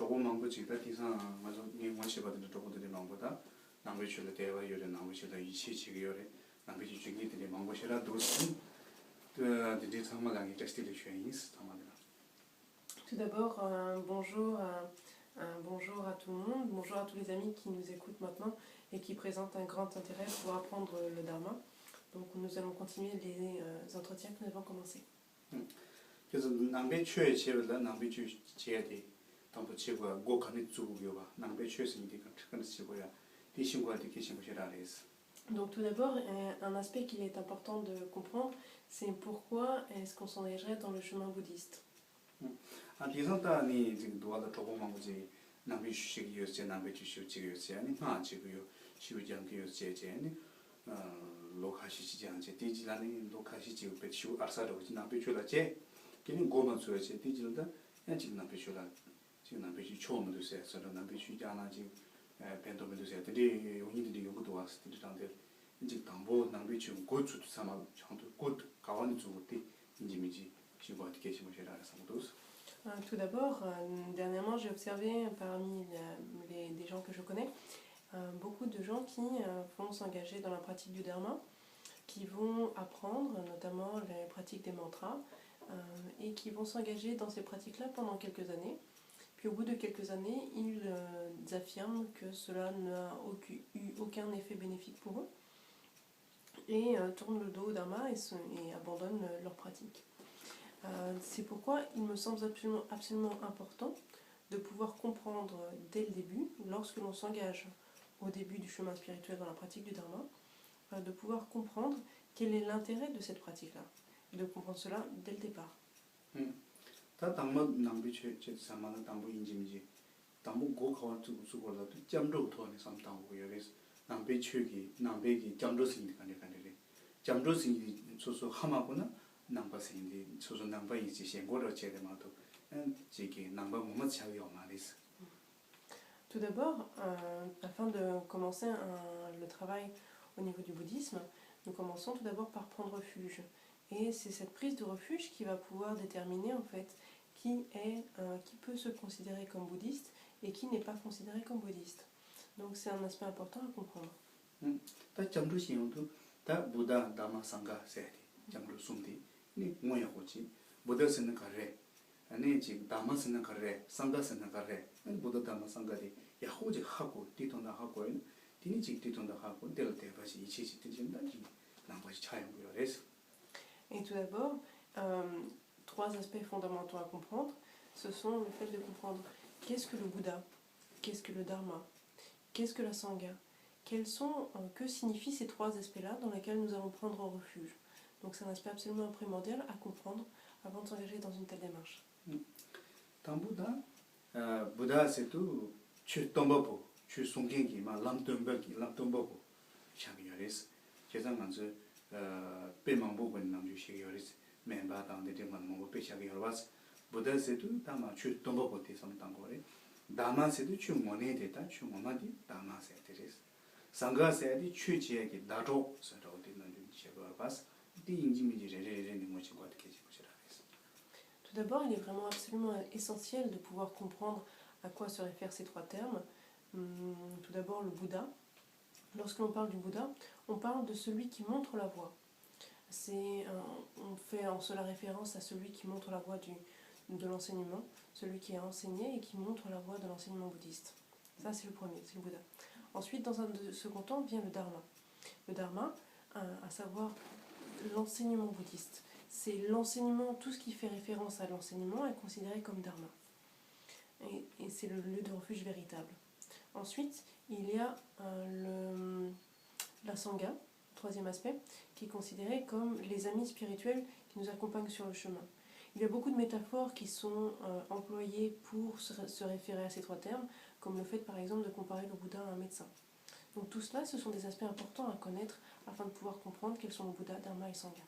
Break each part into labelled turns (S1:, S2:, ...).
S1: 조금 망고지다 디상 맞아 니 원시 받는 조금들이 망고다 남배출의 대화 요래 남배출의 이치 지교래 남배출 중기들이 망고시라 도스 de 상마강이 textile chouïs
S2: Tout d'abord, bonjour à tout le monde, bonjour à tous les amis qui nous écoutent maintenant et qui présentent un grand intérêt pour apprendre le Dharma. Donc nous allons continuer les entretiens que nous avons commencés.
S1: 그래서 남배추의 제가 남배추 제야돼 담보치고 고간의 주고요 남배추에서 이제 그런 지고야 디신과한테 계신 것이라 그래서.
S2: Donc tout d'abord, un aspect qu'il est important de comprendre, c'est pourquoi est-ce qu'on s'engagerait dans le chemin bouddhiste.
S1: 디선다니 지금 도와다 조금만 거지 남배추식이었지 남배추식이었지 아니 마치고요 시우장기였지 제니 로카시지 않지 디지라니 로카시지 배추 알사로 남배추라제 걔는 고만 줘야지 디지는다 지금 남배추라 지금 남배추 처음으로 세 서로 남배추 자나 지금 벤도면도 세 들이 용인들이 요구도 왔을 때 장들 이제 담보 남배추 고추도 삼아 장도 곧 가완 주고티 인지미지 시고 어떻게 시모셔라 상도스.
S2: Tout d'abord, dernièrement, j'ai observé parmi des gens que je connais, beaucoup de gens qui vont s'engager dans la pratique du Dharma, qui vont apprendre notamment les pratiques des mantras, et qui vont s'engager dans ces pratiques-là pendant quelques années. Puis au bout de quelques années, ils affirment que cela n'a eu aucun effet bénéfique pour eux, et tournent le dos au Dharma et abandonnent leur pratique. C'est pourquoi il me semble absolument important de pouvoir comprendre dès le début, lorsque l'on s'engage au début du chemin spirituel dans la pratique du Dharma, de pouvoir comprendre quel est l'intérêt de cette pratique-là, et de comprendre cela dès le départ. Tout d'abord, afin de commencer le travail au niveau du bouddhisme, nous commençons tout d'abord par prendre refuge. Et c'est cette prise de refuge qui va pouvoir déterminer en fait qui peut se considérer comme bouddhiste et qui n'est pas considéré comme bouddhiste. Donc c'est un aspect important à comprendre.
S1: 니 뭐야 고치 보다 쓰는 거래 아니 지금 담아 쓰는 거래 상가 쓰는 거래 보다 담아 상가리 야 호지 하고 뒤통나 하고 뒤니 지 뒤통나 하고 될 때 다시 이치지 되진다 지 남바지 차용고요 그래서.
S2: Et tout d'abord, trois aspects fondamentaux à comprendre, ce sont le fait de comprendre qu'est-ce que le Bouddha, qu'est-ce que le Dharma, qu'est-ce que la Sangha, que signifient ces trois aspects-là dans lesquels nous allons prendre refuge. Donc c'est un aspect absolument primordial à comprendre avant de s'engager dans une telle démarche.
S1: Dans Bouddha, Bouddha c'est tout, tu tombes pas, tu songengi ma lamtombo, chamioris, j'ai ça manque paiement bon nam du chioris, même pas dans des demandes mon péchagiorwas. Bouddha c'est tout, dama tu tombes pas tes samtangore, dama c'est tout, tu monnaie d'état, tu momadi, dama c'est teres. Sangha c'est dit tu tiens qui dato, c'est dans des noms du chioris.
S2: Tout d'abord, il est vraiment absolument essentiel de pouvoir comprendre à quoi se réfèrent ces trois termes. Tout d'abord, le Bouddha. Lorsque l'on parle du Bouddha, on parle de celui qui montre la voie. On fait en cela référence à celui qui montre la voie de l'enseignement, celui qui a enseigné et qui montre la voie de l'enseignement bouddhiste. Ça, c'est le premier, c'est le Bouddha. Ensuite, dans un second temps, vient le Dharma. Le Dharma, à savoir l'enseignement bouddhiste. C'est l'enseignement, tout ce qui fait référence à l'enseignement est considéré comme dharma. Et c'est le lieu de refuge véritable. Ensuite, il y a la sangha, troisième aspect, qui est considéré comme les amis spirituels qui nous accompagnent sur le chemin. Il y a beaucoup de métaphores qui sont employées pour se référer à ces trois termes, comme le fait par exemple de comparer le Bouddha à un médecin. Donc tout cela, ce sont des aspects importants à connaître afin de pouvoir comprendre quels sont le Bouddha, Dharma et Sangha.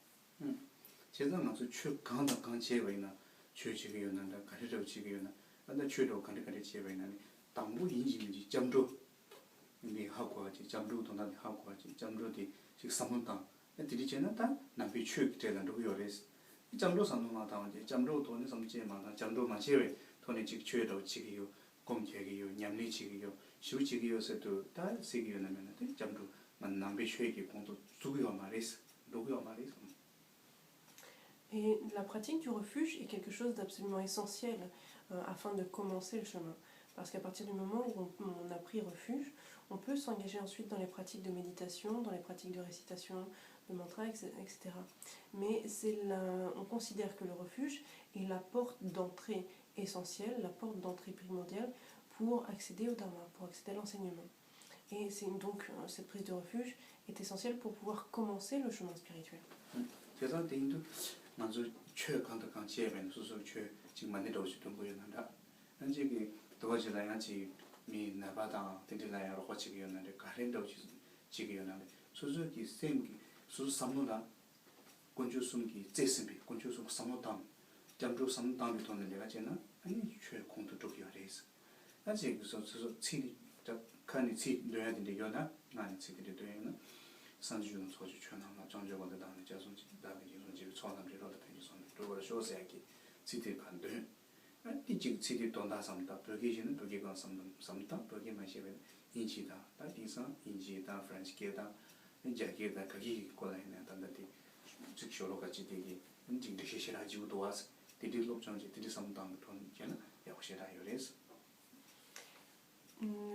S1: comme 제기요 냠리 지기요 시우지기요서도 다 세기요나면 돼 잠도 만남배 쉐기 공도 두고요 말이스 누구요 말이스.
S2: Et la pratique du refuge est quelque chose d'absolument essentiel afin de commencer le chemin. Parce qu'à partir du moment où on a pris refuge, on peut s'engager ensuite dans les pratiques de méditation, dans les pratiques de récitation, de mantra, etc. Mais on considère que le refuge est la porte d'entrée essentielle, la porte d'entrée primordiale pour accéder au Dharma, pour accéder à l'enseignement. Et donc cette prise de refuge est essentielle pour pouvoir commencer le chemin spirituel.
S1: 먼저 최근의 강제면 수수 최 지금 만들 오시던 거였는데 현재기 도와질라야지 미 나바다 된들라야로 거치기였는데 가렌도 지기였는데 수수기 셈기 수수 삼노다 건조 숨기 제스비 건조 숨 삼노담 잠조 삼담이 돈을 내가 제나 아니 최 공도 쪽이 아래서 아직 그래서 치 칸이 치 넣어야 되는데 요나 나는 치들이 되는 산주는 소주 전화나 정적원의 당의 자손지 다음에 이런 초남지로도 되죠. 그걸 쇼세기 시티 반대. 이직 시티 돈다 삼다. 벽이지는 벽이가 삼다. 벽이만 시에 인지다. 다디서 인지다 프랑스계다. 이제게다 거기 거래는 단단히 즉쇼로 같이 되기 인증도 시시라지고도 와서 디디로 정지 디디 삼당 돈 있잖아. 역시라 요래서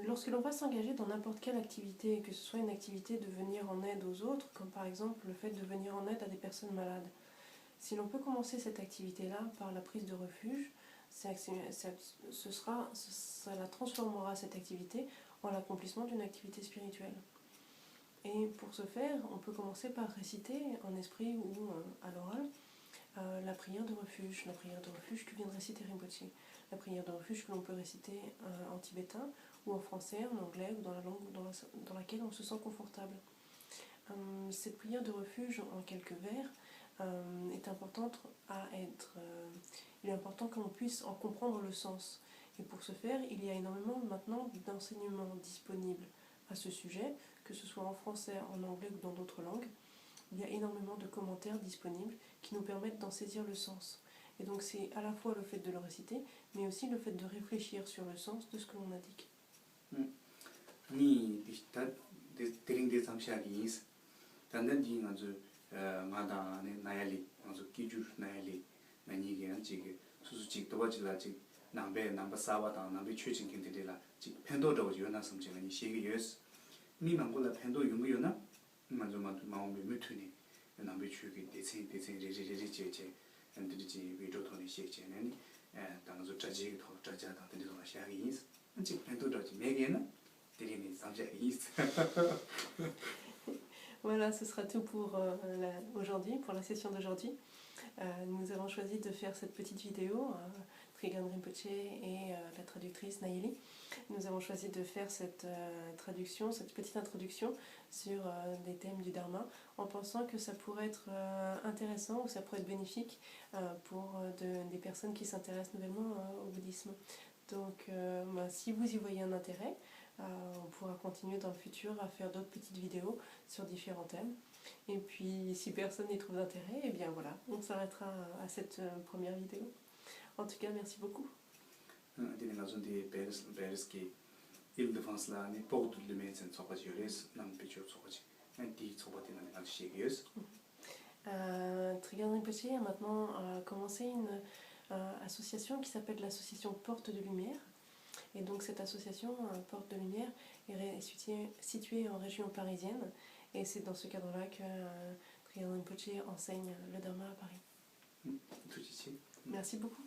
S2: Lorsque l'on va s'engager dans n'importe quelle activité, que ce soit une activité de venir en aide aux autres, comme par exemple le fait de venir en aide à des personnes malades, si l'on peut commencer cette activité-là par la prise de refuge, ça la transformera cette activité en l'accomplissement d'une activité spirituelle. Et pour ce faire, on peut commencer par réciter en esprit ou à l'oral la prière de refuge que vient de réciter Rinpoche, la prière de refuge que l'on peut réciter en tibétain ou en français, en anglais ou dans la langue dans laquelle on se sent confortable. Cette prière de refuge en quelques vers est importante il est important que l'on puisse en comprendre le sens. Et pour ce faire, il y a énormément maintenant d'enseignements disponibles à ce sujet, que ce soit en français, en anglais ou dans d'autres langues. Il y a énormément de commentaires disponibles qui nous permettent d'en saisir le sens. Et donc c'est à la fois le fait de le réciter, mais aussi le fait de réfléchir sur le sens de ce que l'on indique.
S1: 먼저 마음이 미투니 남비 추기 대체 제제제제제 엔드지 위로토니 시제는 당저 자지 더 자자다 된도 시작이 있어. 아직 팬도도 매게는 드리는 상자이 있어.
S2: Voilà, ce sera tout pour aujourd'hui, pour la session d'aujourd'hui. Nous avons choisi de faire cette petite vidéo, Trigan Rinpoche et la traductrice Nayeli. Nous avons choisi de faire cette traduction, cette petite introduction sur des thèmes du Dharma, en pensant que ça pourrait être intéressant ou ça pourrait être bénéfique pour des personnes qui s'intéressent nouvellement au bouddhisme. Donc si vous y voyez un intérêt, on pourra continuer dans le futur à faire d'autres petites vidéos sur différents thèmes. Et puis si personne n'y trouve d'intérêt, eh bien voilà, on s'arrêtera à cette première vidéo. En tout cas, merci beaucoup. Trigan Rinpoche a maintenant commencé une association qui s'appelle l'association Porte de Lumière. Et donc cette association Porte de Lumière est située en région parisienne. Et c'est dans ce cadre-là que Trigan Rinpoche enseigne le Dharma à Paris. Merci beaucoup.